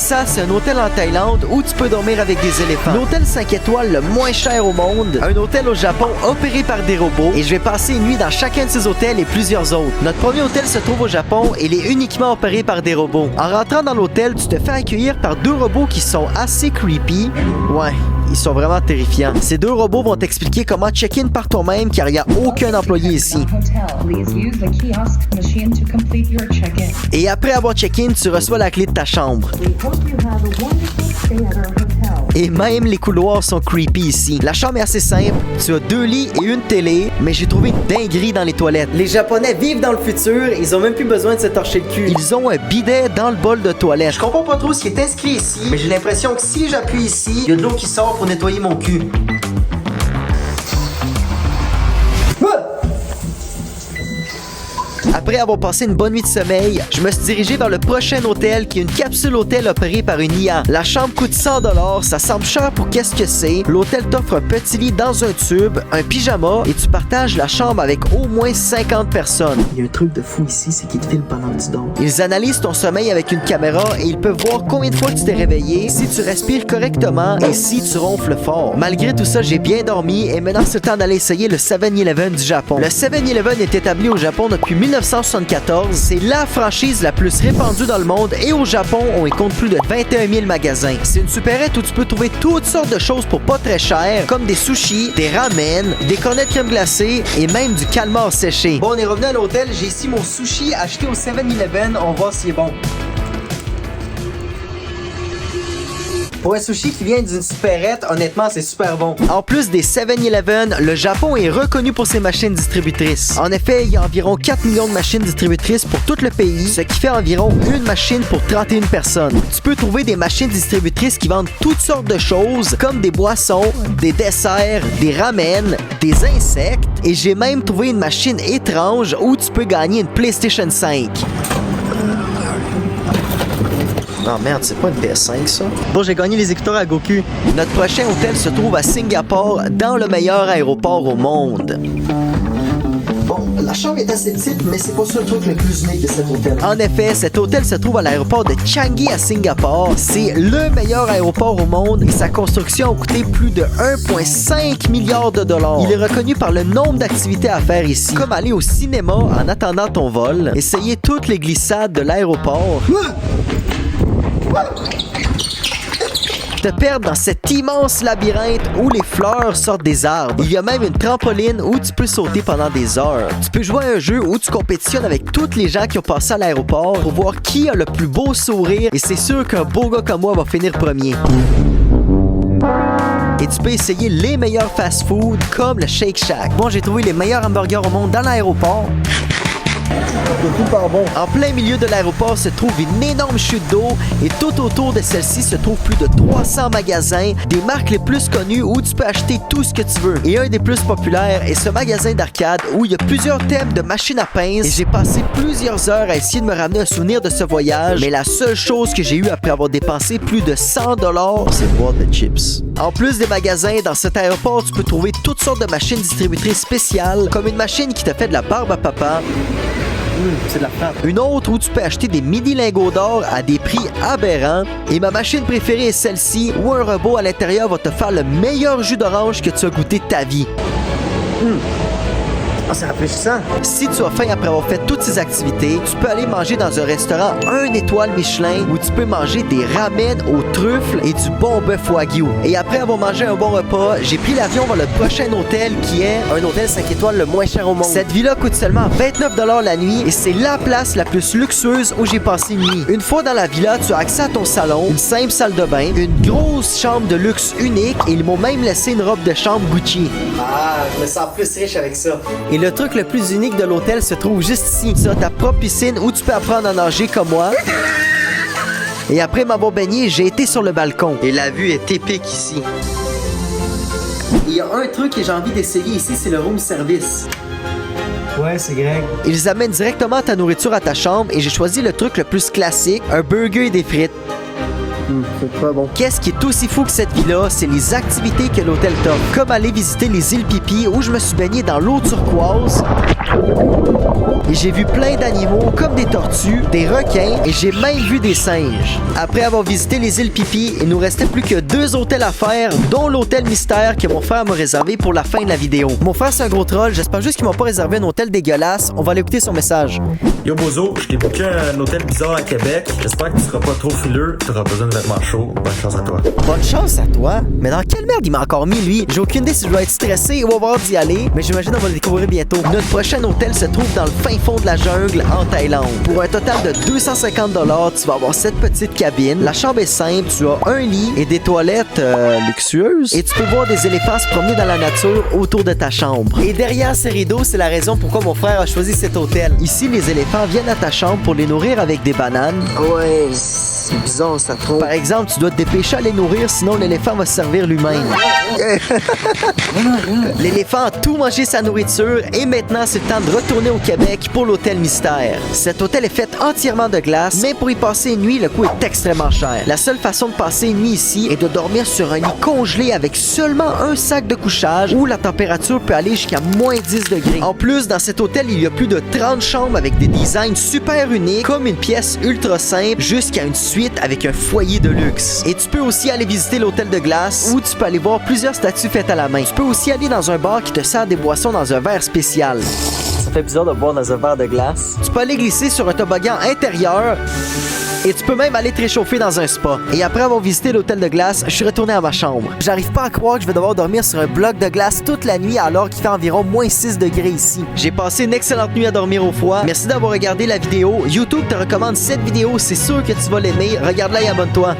ça, c'est un hôtel en Thaïlande où tu peux dormir avec des éléphants. L'hôtel 5 étoiles le moins cher au monde, un hôtel au Japon opéré par des robots, et je vais passer une nuit dans chacun de ces hôtels et plusieurs autres. Notre premier hôtel se trouve au Japon et il est uniquement opéré par des robots. En rentrant dans l'hôtel, tu te fais accueillir par deux robots qui sont assez creepy. Ouais, ils sont vraiment terrifiants. Ces deux robots vont t'expliquer comment check-in par toi-même car il n'y a aucun employé ici. Et après avoir check-in, tu reçois la clé de ta chambre. Et même les couloirs sont creepy ici. La chambre est assez simple. Tu as 2 lits et une télé, mais j'ai trouvé une dinguerie dans les toilettes. Les Japonais vivent dans le futur, ils ont même plus besoin de se torcher le cul. Ils ont un bidet dans le bol de toilette. Je comprends pas trop ce qui est inscrit ici, mais j'ai l'impression que si j'appuie ici, il y a de l'eau qui sort pour nettoyer mon cul. Après avoir passé une bonne nuit de sommeil, je me suis dirigé vers le prochain hôtel qui est une capsule hôtel opérée par une IA. La chambre coûte 100$, ça semble cher pour qu'est-ce que c'est. L'hôtel t'offre un petit lit dans un tube, un pyjama et tu partages la chambre avec au moins 50 personnes. Il y a un truc de fou ici, c'est qu'ils te filment pendant que tu dors. Ils analysent ton sommeil avec une caméra et ils peuvent voir combien de fois tu t'es réveillé, si tu respires correctement et si tu ronfles fort. Malgré tout ça, j'ai bien dormi et maintenant c'est le temps d'aller essayer le 7-Eleven du Japon. Le 7-Eleven est établi au Japon depuis 1974. C'est la franchise la plus répandue dans le monde et au Japon, on y compte plus de 21 000 magasins. C'est une supérette où tu peux trouver toutes sortes de choses pour pas très cher, comme des sushis, des ramen, des cornets de crème glacée et même du calmar séché. Bon, on est revenu à l'hôtel. J'ai ici mon sushi acheté au 7-Eleven. On va voir s'il est bon. Pour un sushi qui vient d'une supérette, honnêtement, c'est super bon. En plus des 7-Eleven, le Japon est reconnu pour ses machines distributrices. En effet, il y a environ 4 millions de machines distributrices pour tout le pays, ce qui fait environ une machine pour 31 personnes. Tu peux trouver des machines distributrices qui vendent toutes sortes de choses, comme des boissons, des desserts, des ramen, des insectes, et j'ai même trouvé une machine étrange où tu peux gagner une PlayStation 5. Oh merde, c'est pas une PS5 ça? Bon, j'ai gagné les écouteurs à Goku. Notre prochain hôtel se trouve à Singapour, dans le meilleur aéroport au monde. Bon, la chambre est assez petite, mais c'est pas ça le truc le plus unique de cet hôtel. En effet, cet hôtel se trouve à l'aéroport de Changi à Singapour. C'est le meilleur aéroport au monde et sa construction a coûté plus de 1,5 milliard de dollars. Il est reconnu par le nombre d'activités à faire ici, comme aller au cinéma en attendant ton vol, essayer toutes les glissades de l'aéroport, te perdre dans cet immense labyrinthe où les fleurs sortent des arbres. Il y a même une trampoline où tu peux sauter pendant des heures. Tu peux jouer à un jeu où tu compétitionnes avec tous les gens qui ont passé à l'aéroport pour voir qui a le plus beau sourire et c'est sûr qu'un beau gars comme moi va finir premier. Et tu peux essayer les meilleurs fast-food comme le Shake Shack. Bon, j'ai trouvé les meilleurs hamburgers au monde dans l'aéroport. Bon. En plein milieu de l'aéroport se trouve une énorme chute d'eau et tout autour de celle-ci se trouvent plus de 300 magasins, des marques les plus connues où tu peux acheter tout ce que tu veux. Et un des plus populaires est ce magasin d'arcade où il y a plusieurs thèmes de machines à pince et j'ai passé plusieurs heures à essayer de me ramener un souvenir de ce voyage, mais la seule chose que j'ai eue après avoir dépensé plus de 100$, c'est boire de chips. En plus des magasins, dans cet aéroport, tu peux trouver toutes sortes de machines distributrices spéciales, comme une machine qui te fait de la barbe à papa, c'est de la frappe. Une autre où tu peux acheter des mini lingots d'or à des prix aberrants. Et ma machine préférée est celle-ci où un robot à l'intérieur va te faire le meilleur jus d'orange que tu as goûté de ta vie. Ah, c'est rafraîchissant. Si tu as faim après avoir fait toutes ces activités, tu peux aller manger dans un restaurant 1 étoile Michelin où tu peux manger des ramen aux truffes et du bon bœuf wagyu. Et après avoir mangé un bon repas, j'ai pris l'avion vers le prochain hôtel qui est un hôtel 5 étoiles le moins cher au monde. Cette villa coûte seulement 29$ la nuit et c'est la place la plus luxueuse où j'ai passé une nuit. Une fois dans la villa, tu as accès à ton salon, une simple salle de bain, une grosse chambre de luxe unique et ils m'ont même laissé une robe de chambre Gucci. Ah, je me sens plus riche avec ça. Et le truc le plus unique de l'hôtel se trouve juste ici. Tu as ta propre piscine où tu peux apprendre à nager comme moi. Et après m'avoir baigné, j'ai été sur le balcon. Et la vue est épique ici. Il y a un truc que j'ai envie d'essayer ici, c'est le room service. Ouais, c'est Greg. Ils amènent directement ta nourriture à ta chambre et j'ai choisi le truc le plus classique, un burger et des frites. C'est pas bon. Qu'est-ce qui est aussi fou que cette villa, c'est les activités que l'hôtel t'offre. Comme aller visiter les îles Pipi où je me suis baigné dans l'eau turquoise. Et j'ai vu plein d'animaux comme des tortues, des requins et j'ai même vu des singes. Après avoir visité les îles Pipi, il nous restait plus que 2 hôtels à faire, dont l'hôtel mystère que mon frère m'a réservé pour la fin de la vidéo. Mon frère c'est un gros troll, j'espère juste qu'il m'a pas réservé un hôtel dégueulasse. On va aller écouter son message. Yo Bozo, je t'ai booké un hôtel bizarre à Québec. J'espère que tu seras pas trop fileux. Tu auras besoin de vêtements chauds. Bonne chance à toi. Bonne chance à toi? Mais dans quelle merde il m'a encore mis, lui? J'ai aucune idée si je dois être stressé ou avoir d'y aller, mais j'imagine on va le découvrir bientôt. Notre prochain hôtel se trouve dans le fin fond de la jungle, en Thaïlande. Pour un total de 250 $, tu vas avoir cette petite cabine. La chambre est simple, tu as un lit et des toilettes luxueuses. Et tu peux voir des éléphants se promener dans la nature autour de ta chambre. Et derrière ces rideaux, c'est la raison pourquoi mon frère a choisi cet hôtel. Ici, les éléphants viennent à ta chambre pour les nourrir avec des bananes. Ouais, c'est bizarre ça trop. Par exemple, tu dois te dépêcher à les nourrir, sinon l'éléphant va se servir lui-même. L'éléphant a tout mangé sa nourriture et maintenant c'est le temps de retourner au Québec pour l'hôtel mystère. Cet hôtel est fait entièrement de glace, mais pour y passer une nuit, le coût est extrêmement cher. La seule façon de passer une nuit ici est de dormir sur un lit congelé avec seulement un sac de couchage où la température peut aller jusqu'à moins 10 degrés. En plus, dans cet hôtel, il y a plus de 30 chambres avec des designs super uniques, comme une pièce ultra simple jusqu'à une suite avec un foyer de luxe. Et tu peux aussi aller visiter l'hôtel de glace où tu peux aller voir plusieurs statues faites à la main. Tu peux aussi aller dans un bar qui te sert des boissons dans un verre spécial. Ça fait bizarre de boire dans un verre de glace. Tu peux aller glisser sur un toboggan intérieur et tu peux même aller te réchauffer dans un spa. Et après avoir visité l'hôtel de glace, je suis retourné à ma chambre. J'arrive pas à croire que je vais devoir dormir sur un bloc de glace toute la nuit alors qu'il fait environ moins 6 degrés ici. J'ai passé une excellente nuit à dormir au froid. Merci d'avoir regardé la vidéo. YouTube te recommande cette vidéo, c'est sûr que tu vas l'aimer. Regarde-la et abonne-toi.